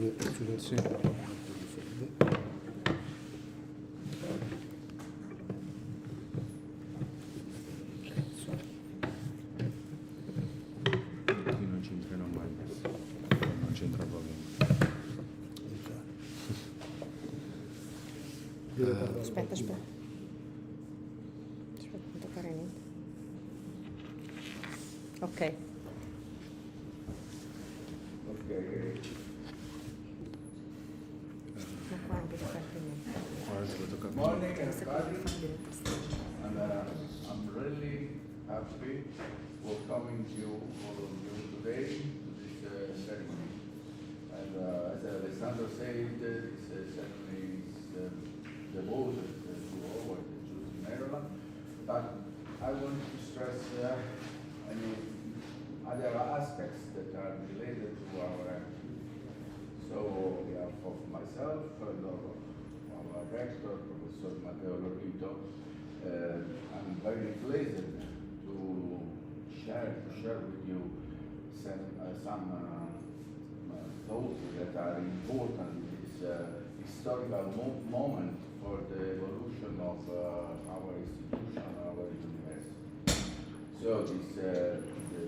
Sì. Qui non c'entrano mai, non c'entra proprio. Aspetta, non toccare niente. Ok. Ma qua non puoi toccare niente. Morning everybody, and I'm really happy welcoming all of you today to this ceremony. And as Alessandro said, this ceremony is devoted to our Jews in Maryland. But I want to stress any other aspects that are related to our activity. So on behalf of myself and our rector, Professor Matteo Lorito, I'm very pleased to share with you some thoughts that are important in this historical moment for the evolution of our institution, our university. So this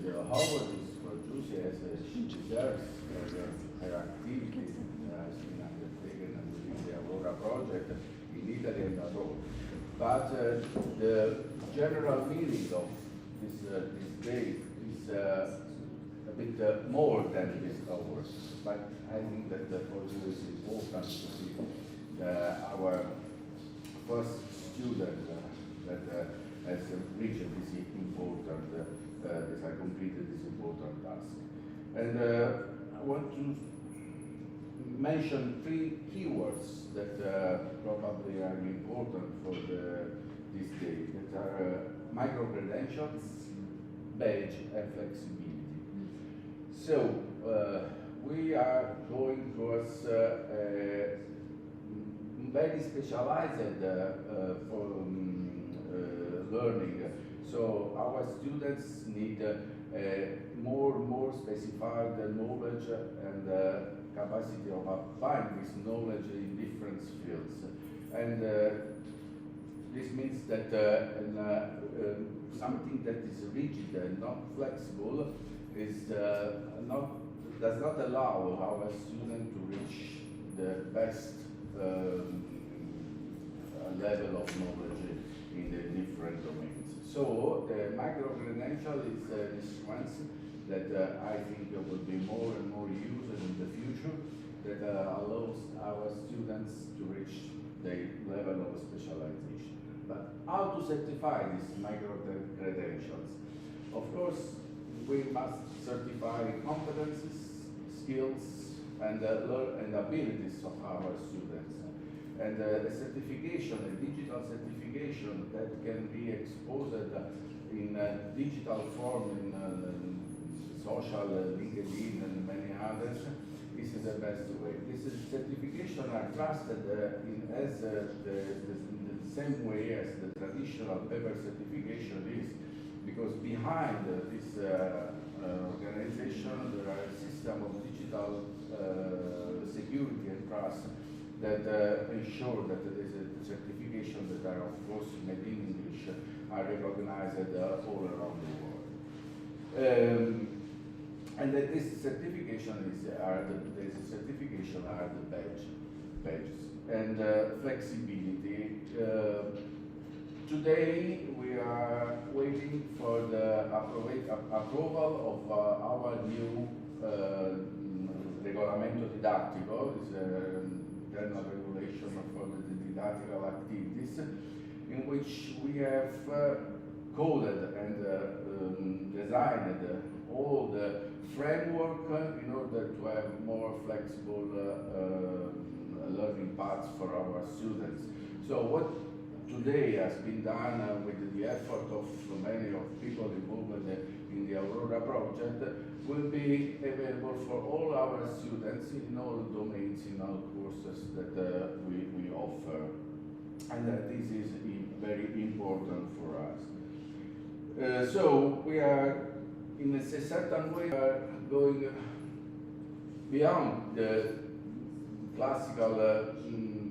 the award is for Lucy as she deserves her activity has been undertaken within the Aurora project in Italy and abroad. But the general meaning of this day is a bit more than this award. But I think that for you it's important to see our first student that has reached this important, has completed this important task. And I want to mention three keywords that probably are important for this day, that are micro-credentials, badge, and flexibility. So we are going towards very specialized learning. So our students need more specified knowledge and capacity of applying this knowledge in different fields. And this means that something that is rigid and not flexible is does not allow our student to reach the best level of knowledge in the different domains. So the micro-credential is this one that I think will be more and more used in the future, that allows our students to reach the level of specialization. But how to certify these micro-credentials? Of course, we must certify competencies, skills, and abilities of our students. And a certification, a digital certification that can be exposed in digital form in social, LinkedIn, and many others, this is the best way. This certification are trusted in the same way as the traditional paper certification is, because behind this organization there are a system of digital security and trust that ensure that there is a certification that are of course made in English, are recognized all around the world. And that this certification are the badges. And flexibility. Today we are waiting for the approval of our new regolamento didattico, this internal regulation for the didactical activities, in which we have coded and designed all the framework in order to have more flexible learning paths for our students. So what today has been done with the effort of many of people involved in the Aurora project will be available for all our students in all domains, in all courses that we offer. And this is very important for us. So we are, in a certain way, going beyond the classical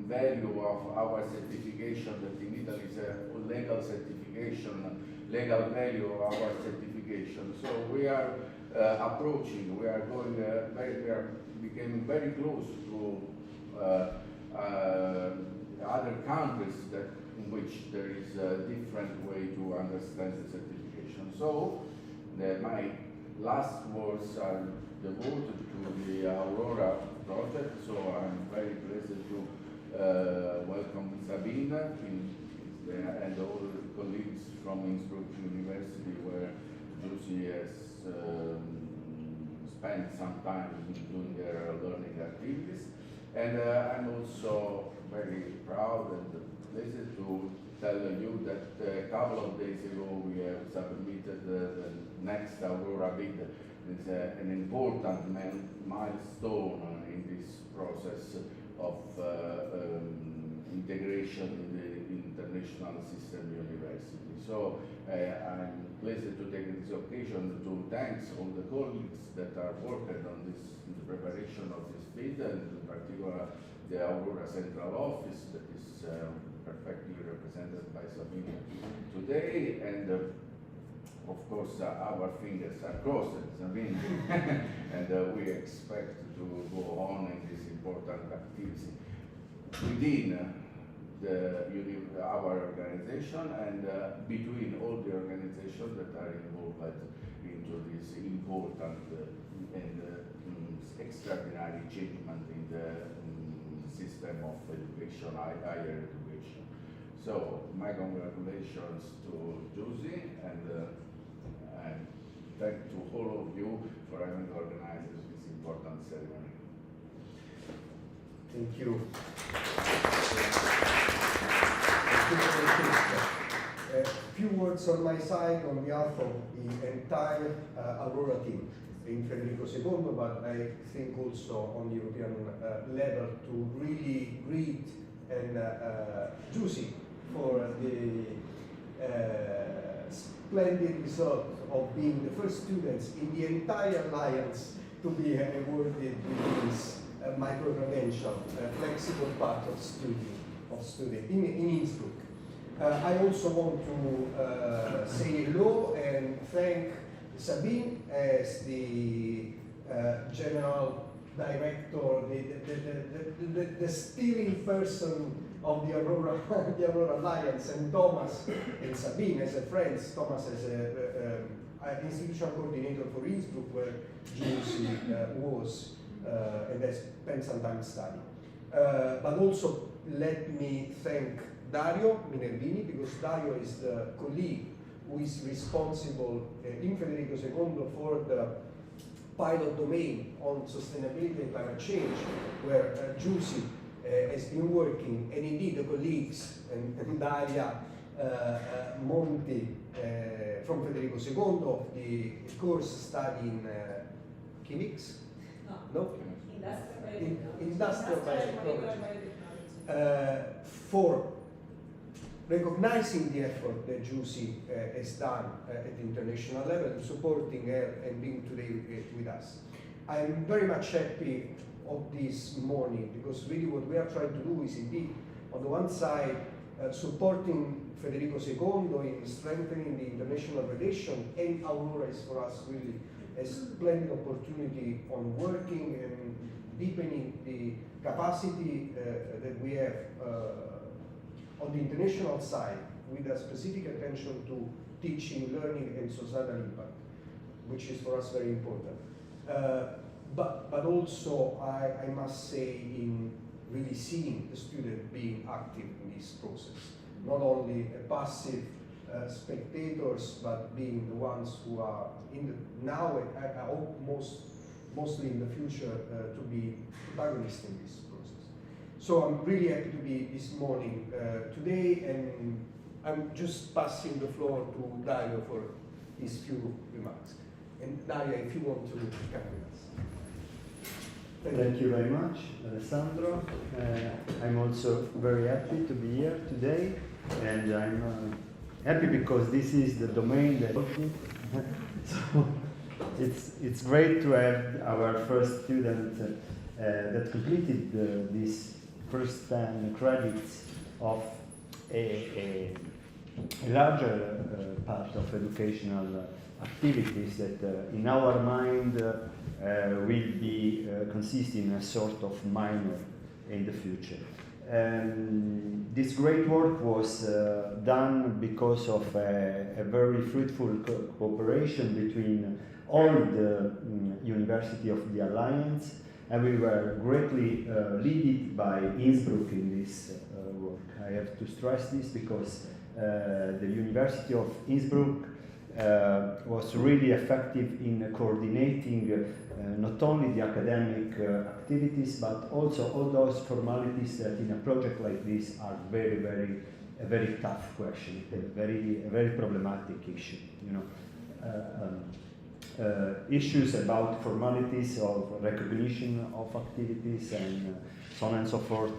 value of our certification, that in Italy is a legal certification, legal value of our certification. So we are approaching, we are going, we are becoming very close to other countries that in which there is a different way to understand the certification. So my last words are devoted to the Aurora project. So I'm very pleased to welcome Sabine and all colleagues from Innsbruck University, where Lucy has spent some time doing their learning activities. And I'm also very proud and pleased to tell you that a couple of days ago we have submitted the next Aurora bid. It's an important milestone in this process of integration in the international system university. So I'm pleased to take this occasion to thank all the colleagues that are working on this, in the preparation of this bid, and in particular the Aurora Central Office that is perfectly represented by Sabine today, and of course our fingers are crossed, Sabine, and we expect to go on in this important activity within our organization and between all the organizations that are involved into this important and extraordinary achievement in the system of education, higher education. So my congratulations to Josie, and thank to all of you for having organized this important ceremony. Thank you. A few words on my side on behalf of the entire Aurora team in Federico II, but I think also on the European level, to really greet and Giusy for the splendid result of being the first students in the entire alliance to be awarded with this micro-credential, flexible path of study in Innsbruck. I also want to say hello and thank Sabine as the general director, the steering person of the Aurora, the Aurora Alliance, and Thomas and Sabine as a friends. Thomas as an institutional coordinator for Innsbruck, where Giusy was and has spent some time studying. But also let me thank Dario Minervini, because Dario is the colleague who is responsible in Federico II for the pilot domain on sustainability and climate change, where Giusy has been working, and indeed the colleagues and Daria Monti from Federico II of the course studying chemics? No? Industrial biotechnology. For recognizing the effort that Giusy has done at the international level, supporting her and being today with us. I'm very much happy of this morning, because really what we are trying to do is indeed, on the one side, supporting Federico II in strengthening the international relation, and Aurora is for us really a splendid opportunity on working and deepening the capacity that we have on the international side, with a specific attention to teaching, learning, and societal impact, which is for us very important. But also, I must say, in really seeing the student being active in this process, not only passive spectators, but being the ones who are in the now, and I hope mostly in the future, to be protagonists in this process. So I'm really happy to be this morning today, and I'm just passing the floor to Dario for his few remarks. And Dario, if you want to come with us. Thank you very much, Alessandro. I'm also very happy to be here today, and I'm happy because this is the domain that so it's great to have our first student that completed this first 10 credits of a larger part of educational activities that in our mind will be consist in a sort of minor in the future. This great work was done because of a very fruitful cooperation between all the University of the Alliance, and we were greatly led by Innsbruck in this work. I have to stress this because the University of Innsbruck was really effective in coordinating not only the academic activities but also all those formalities that in a project like this are a very tough question, a very problematic issue. You know, issues about formalities of recognition of activities and so on and so forth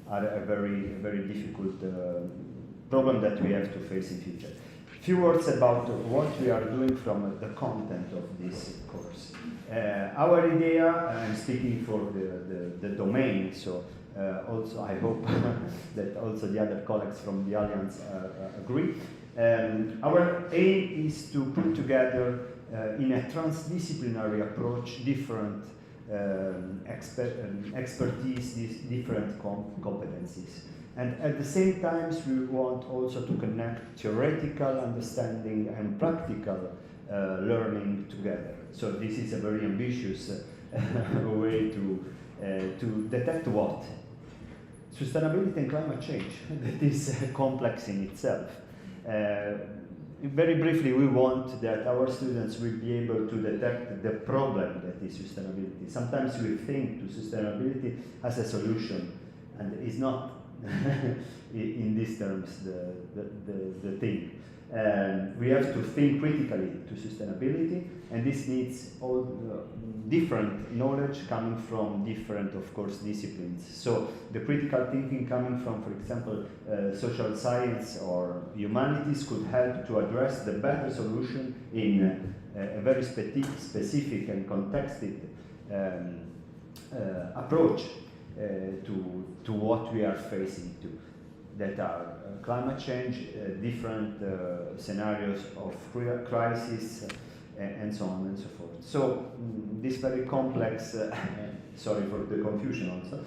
are a very difficult problem that we have to face in future. Few words about what we are doing from the content of this course. Our idea, I'm speaking for the domain, so also I hope that also the other colleagues from the Alliance agree. Our aim is to put together in a transdisciplinary approach different expertise, different competencies. And at the same time, we want also to connect theoretical understanding and practical learning together. So this is a very ambitious way to detect what? Sustainability and climate change. That is complex in itself. Very briefly, we want that our students will be able to detect the problem that is sustainability. Sometimes we think to sustainability as a solution, and it's not in these terms the thing. We have to think critically to sustainability, and this needs all different knowledge coming from different, of course, disciplines. So the critical thinking coming from, for example, social science or humanities could help to address the better solution in a very specific and contexted approach to what we are facing to, that are climate change, different scenarios of crisis, and so on and so forth. So this very complex, sorry for the confusion also,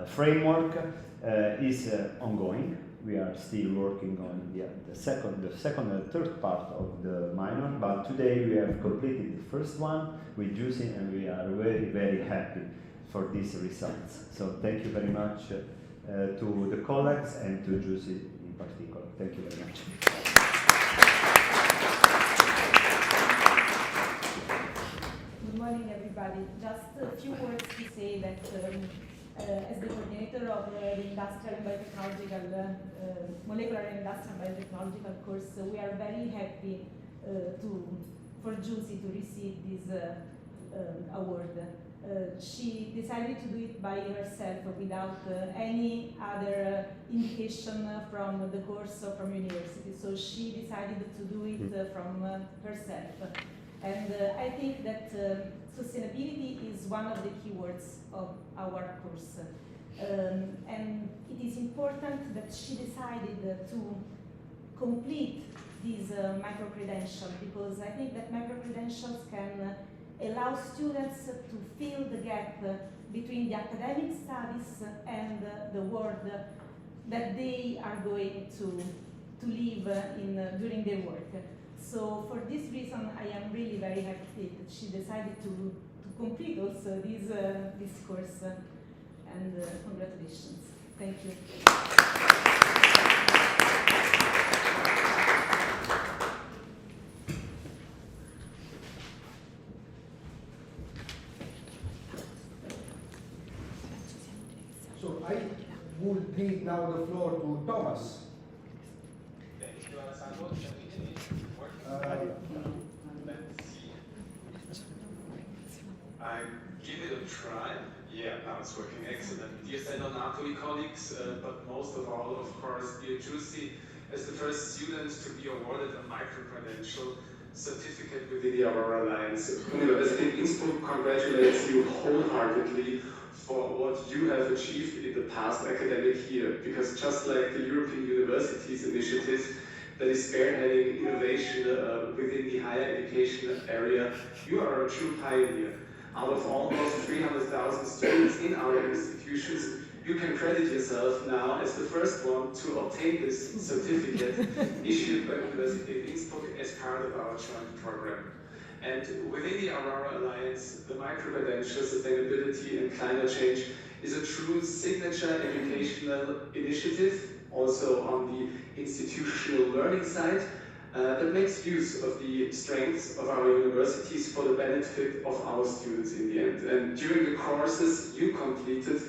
framework is ongoing. We are still working on the second and third part of the minor, but today we have completed the first one with Juicy, and we are very happy for these results. So thank you very much to the colleagues and to Juicy in particular. Thank you very much. Good morning, everybody. Just a few words to say that as the coordinator of the Industrial and Biotechnological, Molecular and Industrial and Biotechnological course, we are very happy for Juicy to receive this award. She decided to do it by herself without any other indication from the course or from university. So she decided to do it from herself. And I think that sustainability is one of the keywords of our course. And it is important that she decided to complete this micro-credential, because I think that micro-credentials can allow students to fill the gap between the academic studies and the world that they are going to live in during their work. So for this reason, I am really very happy that she decided to complete also this course, and congratulations. Thank you. So I would give now the floor to Thomas. Thank you, Alessandro. Let's see. I give it a try. Yeah, now it's working excellent. Dear Sendo Natoli colleagues, but most of all, of course, dear Juicy, as the first student to be awarded a micro-credential certificate within the Aurora Alliance. University of Innsbruck congratulates you wholeheartedly for what you have achieved in the past academic year, because just like the European Universities Initiative that is spearheading innovation within the higher education area, you are a true pioneer. Out of almost 300,000 students in our institutions, you can credit yourself now as the first one to obtain this certificate issued by University of Innsbruck as part of our joint program. And within the Aurora Alliance, the micro-credential sustainability and climate change is a true signature educational initiative, also on the institutional learning side, that makes use of the strengths of our universities for the benefit of our students in the end. And during the courses you completed,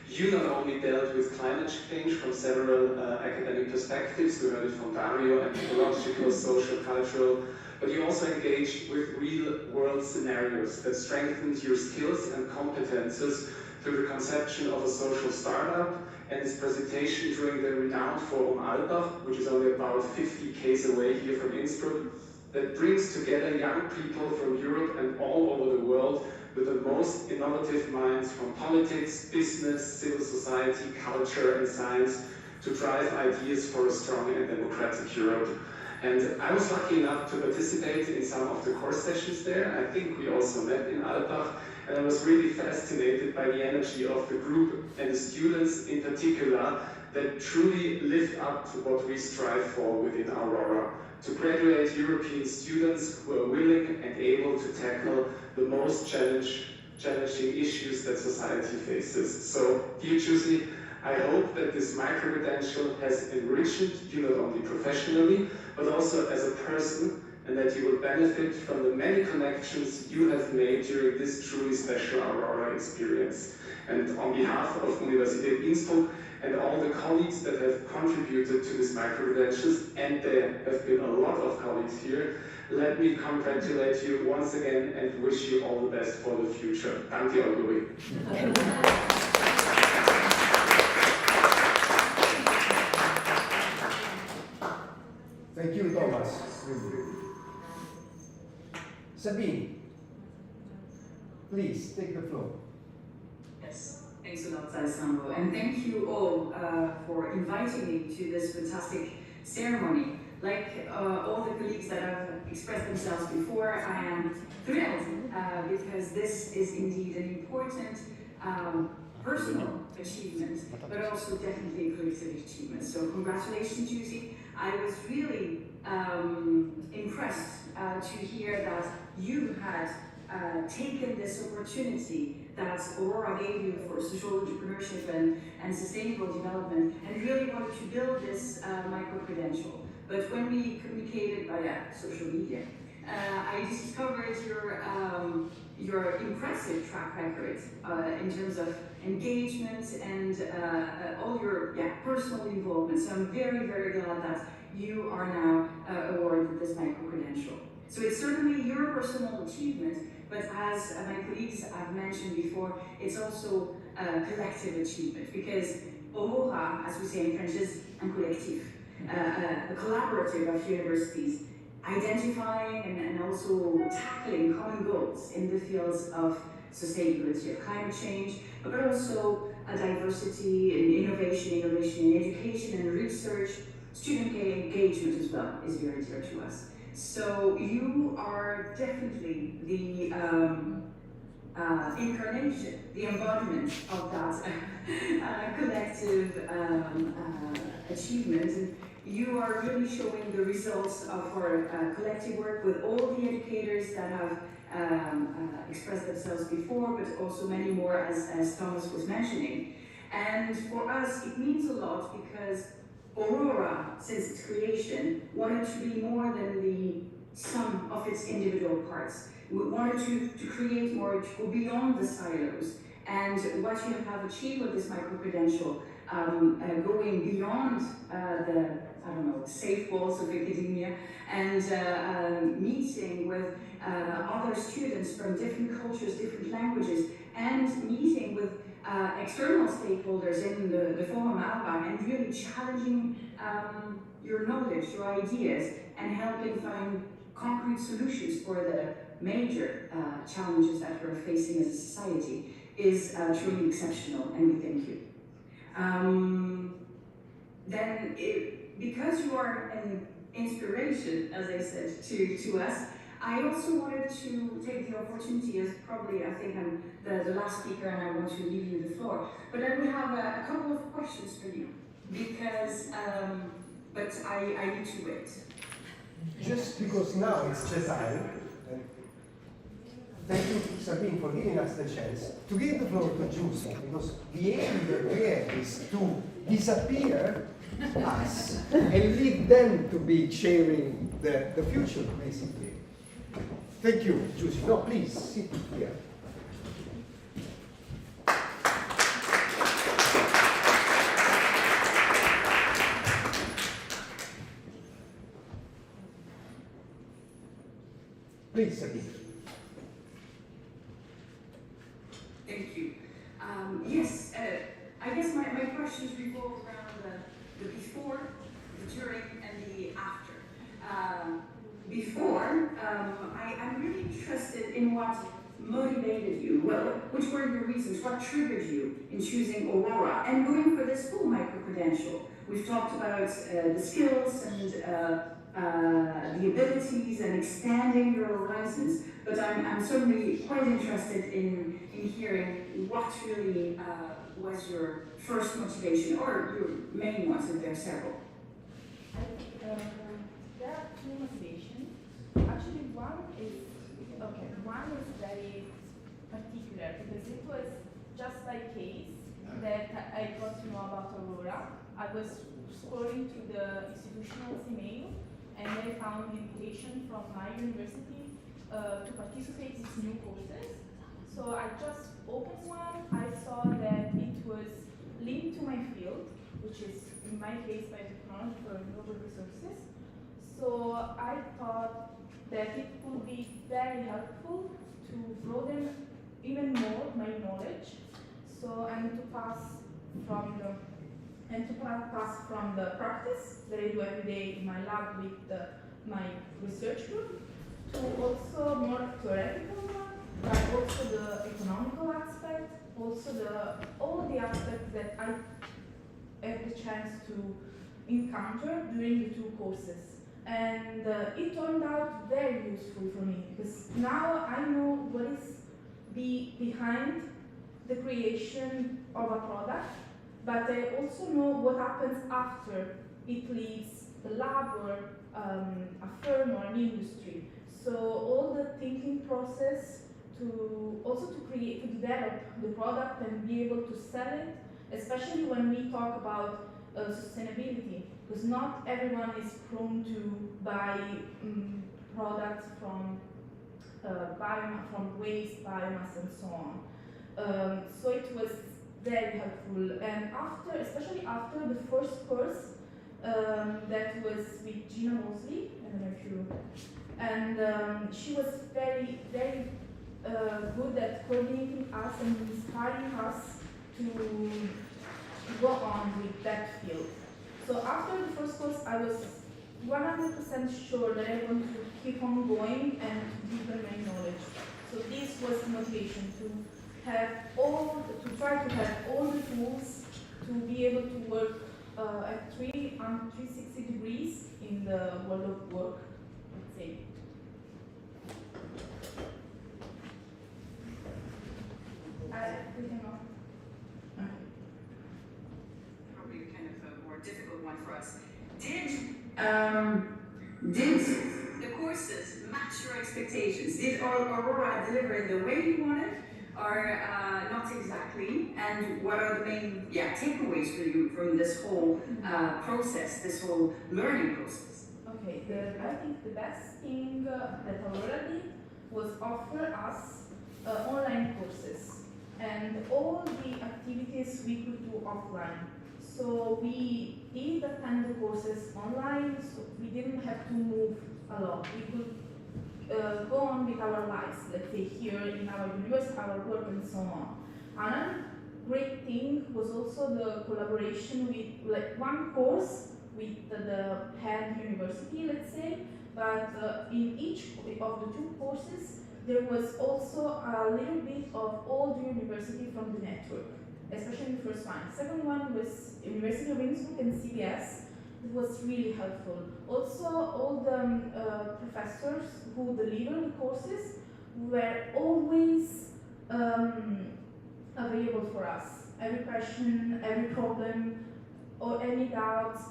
you not only dealt with climate change from several academic perspectives, we heard it from Dario, anthropological, social, cultural, but you also engaged with real-world scenarios that strengthened your skills and competences through the conception of a social startup and its presentation during the renowned Forum Albach, which is only about 50 k's away here from Innsbruck, that brings together young people from Europe and all over the world with the most innovative minds from politics, business, civil society, culture and science to drive ideas for a strong and democratic Europe. And I was lucky enough to participate in some of the course sessions there. I think we also met in Albach, and I was really fascinated by the energy of the group and the students in particular that truly live up to what we strive for within Aurora, to graduate European students who are willing and able to tackle the most challenging issues that society faces. So, dear Giusy, I hope that this micro-credential has enriched you not only professionally, but also as a person, and that you will benefit from the many connections you have made during this truly special Aurora experience. And on behalf of University of Innsbruck and all the colleagues that have contributed to this micro-credentials, and there have been a lot of colleagues here, let me congratulate you once again and wish you all the best for the future. Danke, Aurora. Thank you, Thomas. Sabine, please take the floor. Yes, thanks a lot, Alessandro, and thank you all for inviting me to this fantastic ceremony. Like all the colleagues that have expressed themselves before, I am thrilled because this is indeed an important personal achievement, but also definitely a collective achievement. So congratulations, Giusy. I was really impressed to hear that you had taken this opportunity that Aurora gave you for social entrepreneurship and sustainable development and really wanted to build this micro-credential. But when we communicated via social media, I discovered your impressive track record in terms of engagement and all your personal involvement. So I'm very, very glad that you are now awarded this micro-credential. So it's certainly your personal achievement, but as my colleagues have mentioned before, it's also a collective achievement because Aurora, as we say in French, is un collectif, a collaborative of universities identifying and also tackling common goals in the fields of sustainability, of climate change, but also a diversity and innovation in education and research. Student engagement as well is very dear to us. So you are definitely the incarnation, the embodiment of that collective achievement. And you are really showing the results of our collective work with all the educators that have expressed themselves before, but also many more as Thomas was mentioning. And for us, it means a lot because Aurora, since its creation, wanted to be more than the sum of its individual parts. We wanted to create more, to go beyond the silos. And what you have achieved with this micro-credential, going beyond the safe walls of academia and meeting with other students from different cultures, different languages, and meeting with external stakeholders in the Forum Albach and really challenging your knowledge, your ideas, and helping find concrete solutions for the major challenges that we're facing as a society is truly exceptional, and we thank you. Because you are an inspiration, as I said, to us, I also wanted to take the opportunity, as probably I think I'm the last speaker and I want to leave you the floor, but I would have a couple of questions for you, because, but I need to wait. Just because now it's the time, and thank you, Sabine, for giving us the chance to give the floor to Giusy, because the aim that we have is to disappear us and leave them to be chairing the future, basically. Thank you, Giusy. No, please, sit here. Please, Sabine. Thank you. Yes, I guess my questions revolve around the before, the during, and the after. Before, I'm really interested in what motivated you. Well, which were your reasons? What triggered you in choosing Aurora and going for this full micro-credential? We've talked about the skills and the abilities and expanding your horizons, but I'm certainly quite interested in hearing what really was your first motivation, or your main ones, if there are several. There are two motivations. Actually, one is very particular, because it was just by case that I got to know about Aurora. I was scrolling through the institutional email, and then I found the invitation from my university to participate in these new courses. So I just opened one. I saw that it was linked to my field, which is in my case biotechnology for renewable resources. So I thought that it would be very helpful to broaden even more my knowledge. So and to pass from the practice that I do every day in my lab with my research group, to also more theoretical one, but also the economical aspect, also all the aspects that I had the chance to encounter during the two courses. And it turned out very useful for me, because now I know what is behind the creation of a product, but I also know what happens after it leaves the lab or a firm or an industry. So all the thinking process to develop the product and be able to sell it, especially when we talk about sustainability, because not everyone is prone to buy products from waste, biomass, and so on. So it was very helpful, and especially after the first course that was with Gina Mosley, I don't know if you, and she was very, very good at coordinating us and inspiring us to go on with that field. So after the first course, I was 100% sure that I want to keep on going and to deepen my knowledge. So this was the motivation, to try to have all the tools to be able to work at 360 degrees in the world of work, let's say. We cannot. Probably kind of a more difficult one for us. Did the courses match your expectations? Did Aurora deliver in the way you wanted, or not exactly? And what are the main takeaways for you from this whole process, this whole learning process? Okay, I think the best thing that Aurora did was offer us online courses and all the activities we could do offline. So we did attend the courses online, so we didn't have to move a lot. We could go on with our lives, let's say here in our university, our work, and so on. Another great thing was also the collaboration with, like, one course with the head university, let's say, but in each of the two courses, there was also a little bit of all the university from the network, especially the first one. Second one was University of Innsbruck and CBS. It was really helpful. Also, all the professors who deliver the courses were always available for us. Every question, every problem, or any doubts,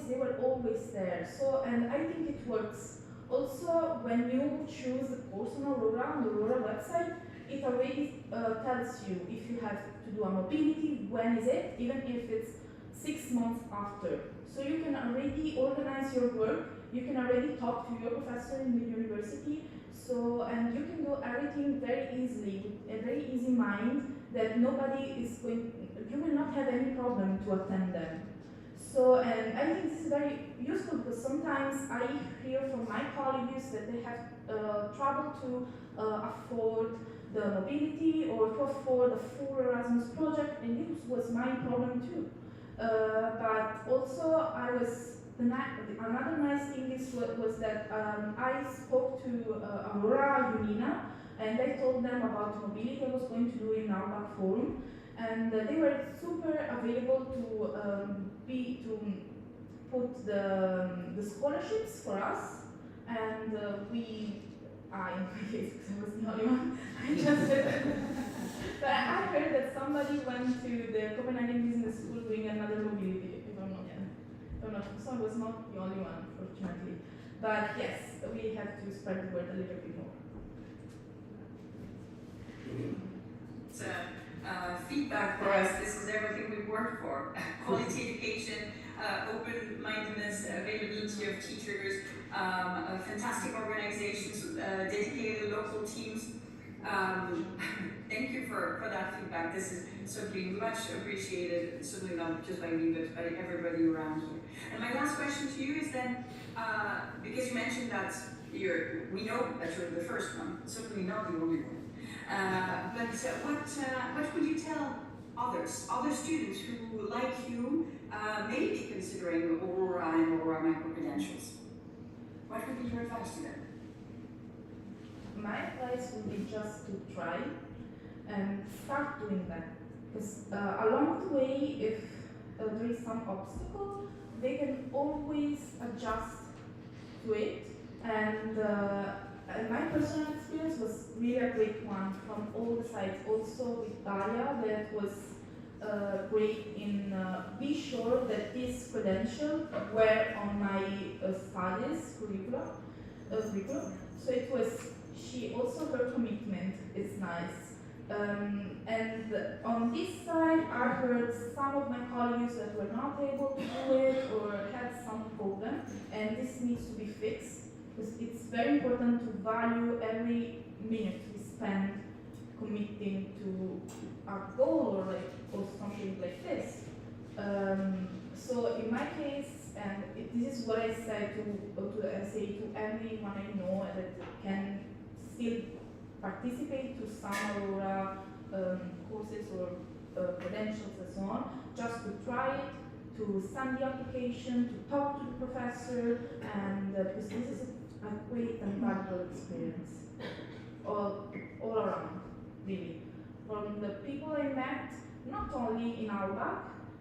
they were always there. So, and I think it works. Also, when you choose the course on the Aurora website, it already tells you if you have to do a mobility, when is it, even if it's 6 months after. So you can already organize your work, you can already talk to your professor in the university, so, and you can do everything very easily, with a very easy mind, that nobody is going, you will not have any problem to attend them. So, and I think this is very useful because sometimes I hear from my colleagues that they have trouble to afford the mobility or to afford a full Erasmus project, and this was my problem too. But also, another nice thing was that I spoke to Aurora, UNINA, and I told them about mobility I was going to do in our forum, and they were super available to put the scholarships for us, and in my case, because I was the only one, I just but I heard that somebody went to the Copenhagen Business School doing another mobility, if I'm not, so I was not the only one, fortunately. But yes, we have to spread the word a little bit more. It's feedback for us. This is everything we work for. Quality education, open-mindedness, availability of teachers, fantastic organizations, dedicated local teams. Thank you for that feedback. This is certainly much appreciated, certainly not just by me, but by everybody around here. And my last question to you is then, because you mentioned that we know that you're the first one, certainly not the only one. But what would you tell other students who, like you, may be considering Aurora and Aurora micro-credentials? What would be your advice to them? My advice would be just to try and start doing that. Because along the way, if there is some obstacle, they can always adjust to it. And my personal experience was really a great one from all the sides. Also with Daria, that was great in be sure that this credential were on my studies curriculum. So it was, her commitment is nice. And on this side, I heard some of my colleagues that were not able to do it or had some problem, and this needs to be fixed. Because it's very important to value every minute we spend committing to a goal or something like this. So in my case, and this is what I say to everyone I know that can still participate to some Aurora courses or credentials and so on, just to try it, to send the application, to talk to the professor, and because this is a great and valuable experience all around, really. From the people I met, not only in our lab,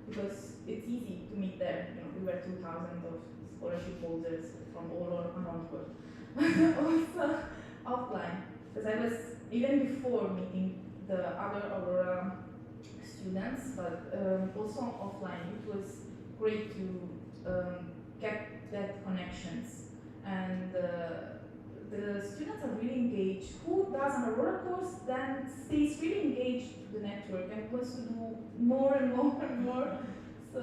because it's easy to meet there, we were 2,000 of scholarship holders from all around the world, but also offline, because I was, even before meeting the other Aurora students, but also offline, it was great to get that connections. And the students are really engaged. Who does an Aurora course then stays really engaged to the network and wants to do more and more and more. So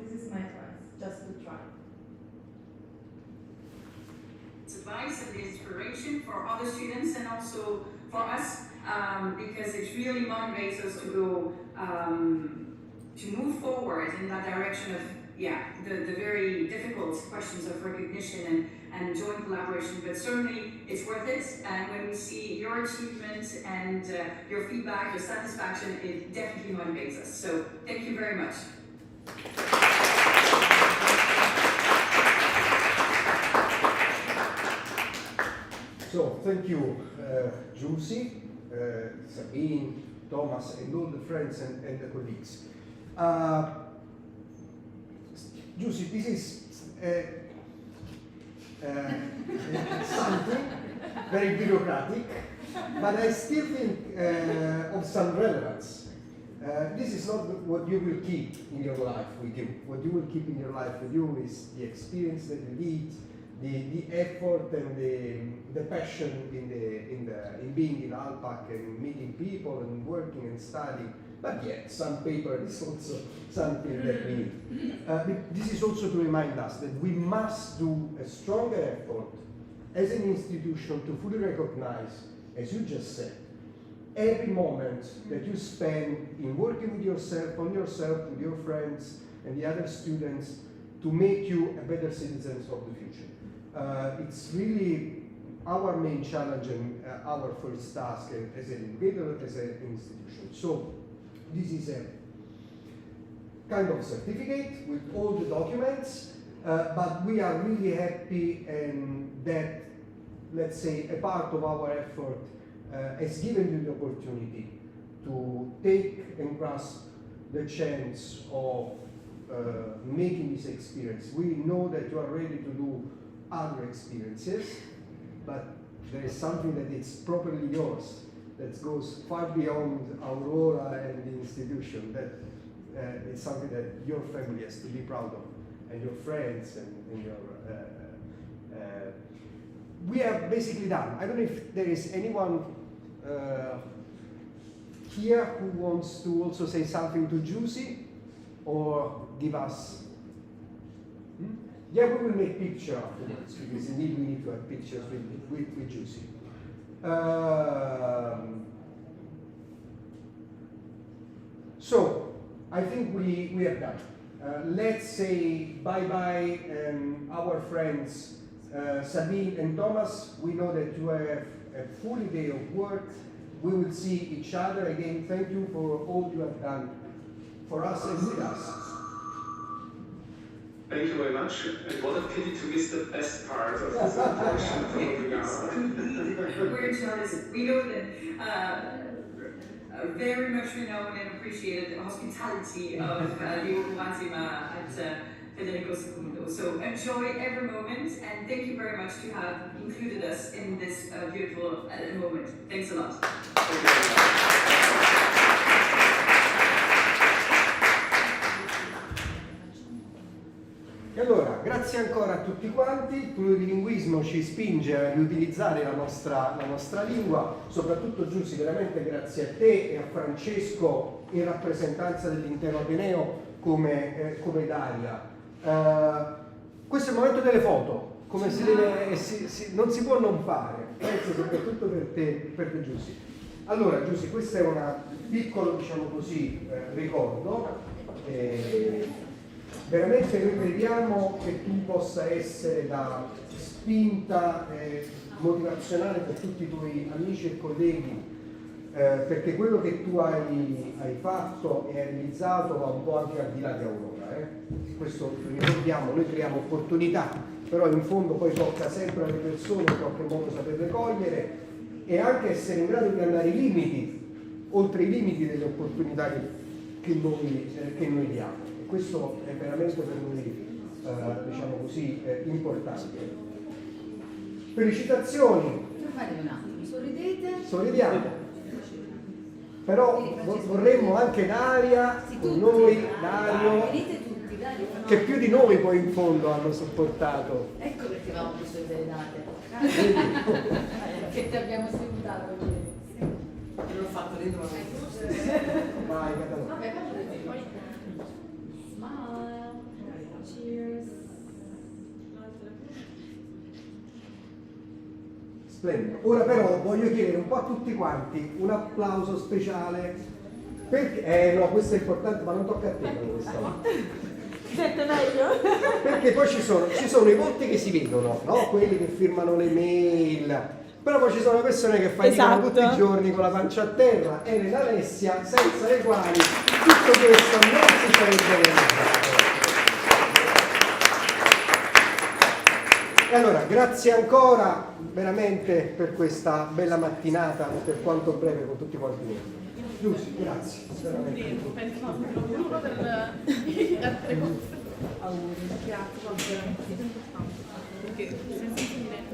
this is my advice, just to try. It's advice and inspiration for other students and also for us, because it really motivates us to go, to move forward in that direction of, the very difficult questions of recognition and joint collaboration, but certainly it's worth it. And when we see your achievements and your feedback, your satisfaction, it definitely motivates us. So thank you very much. So thank you, Giusy, Sabine, Thomas, and all the friends and the colleagues. Giusy, this is something very bureaucratic, but I still think of some relevance. This is not what you will keep in your life with you. What you will keep in your life with you is the experience that you did, the effort and the passion in being in Alpac and meeting people and working and studying. But yet, some paper is also something that we need. This is also to remind us that we must do a stronger effort as an institution to fully recognize, as you just said, every moment that you spend in working with yourself, on yourself, with your friends and the other students to make you a better citizens of the future. It's really our main challenge and our first task as an educator, as an institution. So this is a kind of certificate with all the documents, but we are really happy and that, let's say, a part of our effort has given you the opportunity to take and grasp the chance of making this experience. We know that you are ready to do other experiences, but there is something that is properly yours, that goes far beyond Aurora and the institution, that it's something that your family has to be proud of, and your friends and your... we are basically done. I don't know if there is anyone here who wants to also say something to Giusy or give us... Yeah, we will make picture afterwards because indeed we need to have pictures with Giusy. So, I think we are done. Let's say bye-bye our friends Sabine and Thomas. We know that you have a full day of work. We will see each other again. Thank you for all you have done for us and with us. Thank you very much. And what a pity to miss the best part of this introduction. We're jealous. We know that very much renowned and appreciated hospitality of the Obuazima at Federico II. So enjoy every moment, and thank you very much to have included us in this beautiful moment. Thanks a lot. Thank you very much. E allora, grazie ancora a tutti quanti. Il plurilinguismo ci spinge a riutilizzare la nostra lingua, soprattutto Giusy, veramente grazie a te e a Francesco in rappresentanza dell'intero Ateneo come Daria. Questo è il momento delle foto, come si deve, non si può non fare, penso soprattutto per te Giusy. Allora Giusy, questo è un piccolo, diciamo così, ricordo. Veramente noi crediamo che tu possa essere da spinta motivazionale per tutti i tuoi amici e colleghi, perché quello che tu hai fatto e hai realizzato va un po' anche al di là di Aurora. Questo lo ricordiamo, noi creiamo opportunità, però in fondo poi tocca sempre alle persone in qualche modo saperle cogliere e anche essere in grado di andare ai limiti, oltre i limiti delle opportunità che noi diamo. Questo è veramente per noi, diciamo così, importante. Felicitazioni. Fermatevi un attimo, sorridete. Sorridiamo. Però vorremmo anche Daria, sì, con noi, Dario, venite tutti, Dario, che più di noi poi in fondo hanno sopportato. Ecco perché avevamo preso le serenate. Che ti abbiamo salutato ieri. Io l'ho fatto dentro la Vai, Catalina. Vabbè, poi. Smile. Cheers. Splendido. Ora però voglio chiedere un po' a tutti quanti un applauso speciale perché, no, questo è importante, ma non tocca a te questa volta. Sente meglio? Perché poi ci sono i volti che si vedono, no? Quelli che firmano le mail, però poi ci sono persone che faticano tutti i giorni con la pancia a terra, Elena e Alessia, senza le quali tutto questo non si sarebbe realizzato. E allora, grazie ancora veramente per questa bella mattinata, per quanto breve con tutti quanti voi. Giussi, grazie. Veramente. Uno delle altre cose. Auguri, grazie, veramente importante. Perché senza sentimento